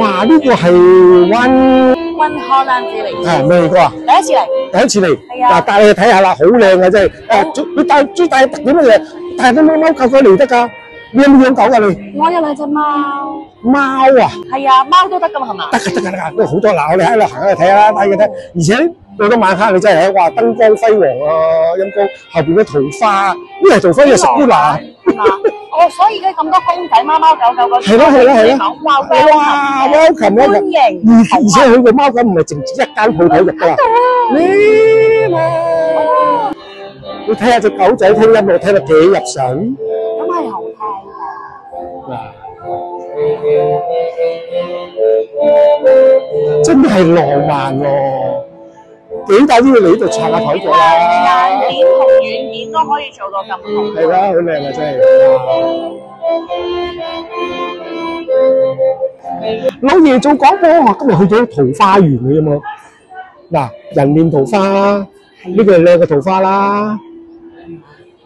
哇！呢個係溫荷蘭之嚟，啊，未嚟過啊？第一次嚟，第一次嚟。係啊嗱，帶你去睇下啦，好靚啊，真係。佢最大特點乜嘢？帶啲貓貓狗狗嚟得㗎。你有冇養狗㗎你？我有兩隻貓，貓啊！係啊，貓都得㗎嘛，係嘛？得，都好多嗱，我哋喺度行去睇下啦，帶佢睇。而且到咗晚黑，你真係哇，燈光輝煌啊，陰公後邊嘅桃花，呢係桃花嘅石姑拿。哦，所以而家咁多公仔貓貓狗狗嗰啲，係咯，哇welcome，歡迎，而且佢個貓狗唔係淨止一間鋪頭入㗎，你睇下隻狗仔聽音樂聽得幾入神。咁係好聽㗎，真係浪漫喎！幾大都要嚟呢度撐下台腳啦。硬件同軟件都可以做到咁好。係啦，好靚啊，真係。老爺做廣播啊，今日去咗桃花源嘅啫嘛。嗱，人面桃花，呢個係靚嘅桃花啦。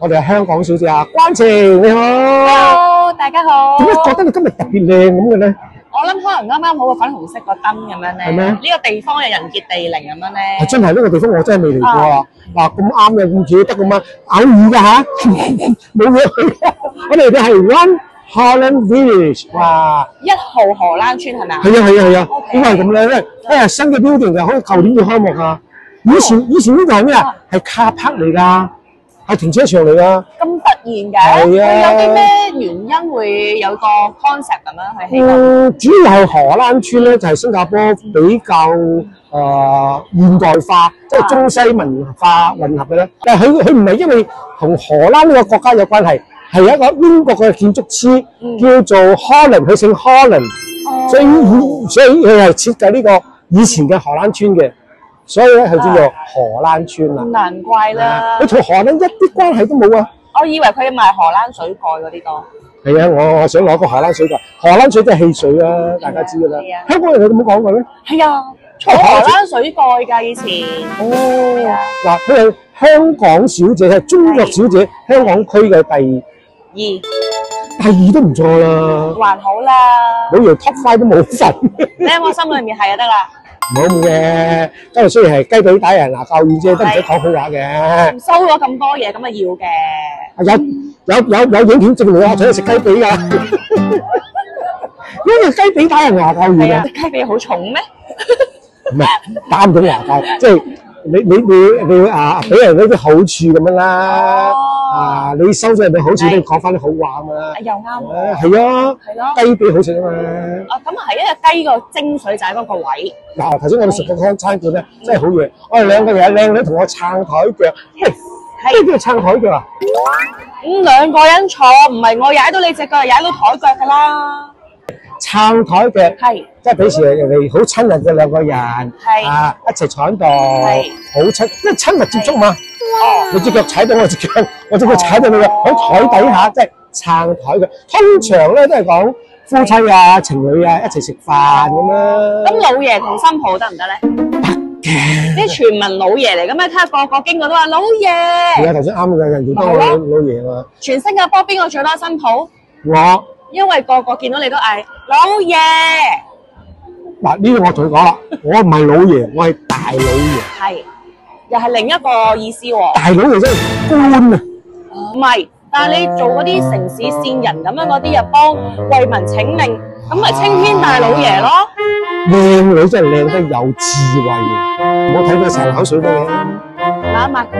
我哋係香港小姐啊，關晴你好。Hello，大家好。點解覺得你今日特別靚咁嘅咧？我諗可能啱啱好個粉紅色個燈咁樣咧，係咩？呢個地方又人傑地靈咁樣咧。係真係呢個地方我真係未嚟過啊！嗱，咁啱嘅咁似得咁啊，偶爾㗎嚇，冇嘢去。我哋係 One Holland Village， 哇！1號荷蘭村係咪啊？係啊，點解係咁靚咧？新嘅 building 嘅，好似舊年要開幕啊！以前呢度係咩啊？係 car park 嚟㗎，係停車場嚟㗎。咁突然嘅，係啊！有啲咩原因會有個 concept 咁樣去起㗎？主要係荷蘭村咧，就係新加坡比較現代化，即係中西文化混合嘅咧。但係佢唔係因為同荷蘭呢個國家有關係，係一個英國嘅建築師叫做 Holland， 佢姓 Holland，所以佢係設計呢個以前嘅荷蘭村嘅，所以咧佢叫做荷蘭村啦。難怪啦，佢同荷蘭一啲關係都冇啊！我以為佢賣荷蘭水蓋嗰啲多。係啊，我想攞個荷蘭水蓋，荷蘭水即係汽水啦，大家知㗎啦。香港人有冇講過咧？係啊，坐荷蘭水蓋㗎以前。哦，嗱，佢係香港小姐，係中國小姐，香港區嘅第二都唔錯啦。還好啦。老爺 top 5都冇份。你喺我心裏面係就得啦。冇嘅，今日雖然係雞髀打人牙教軟啫，都唔使講好話嘅。收咗咁多嘢，咁啊要嘅。有影片證明我請你食雞髀㗎，因為雞髀打人牙教軟啊。雞髀好重咩？唔係打唔到牙教，即係你啊俾人嗰啲好處咁樣啦。你收咗人哋好處都要講翻啲好話啊嘛。又啱喎。係啊，雞髀好食啊嘛。咁啊係，因為雞個精髓就喺嗰個位。嗱，頭先我哋食嗰間餐館咧，真係好嘢。我哋兩個人靚女同我撐台腳，咩叫撐台腳啊？咁兩個人坐，唔係我踩到你隻腳，踩到台腳㗎啦。撐台腳係，即係表示人哋好親密嘅兩個人，一齊坐喺度，好親，因為親密接觸嘛。你隻腳踩到我隻腳，我隻腳踩到你嘅喺台底下，即係撐台腳。通常咧都係講夫妻啊、情侶啊一齊食飯咁啦。咁老爺同新抱得唔得咧？得嘅，啲全民老爺嚟㗎咩？睇下個個經過都話老爺。係啊，頭先啱嘅，人哋都係老爺啊。全新加坡邊個最多新抱？我。因為個個見到你都嗌老爺。嗱，呢個我同佢講啦，我唔係老爺，我係大老爺。係，又係另一個意思喎。大老爺真係官啊！唔係，但係你做嗰啲城市線人咁樣嗰啲，又幫為民請命，咁咪青天大老爺咯。靚女真係靚得有智慧嘅，唔好睇到成口水都嘅。抹一抹佢。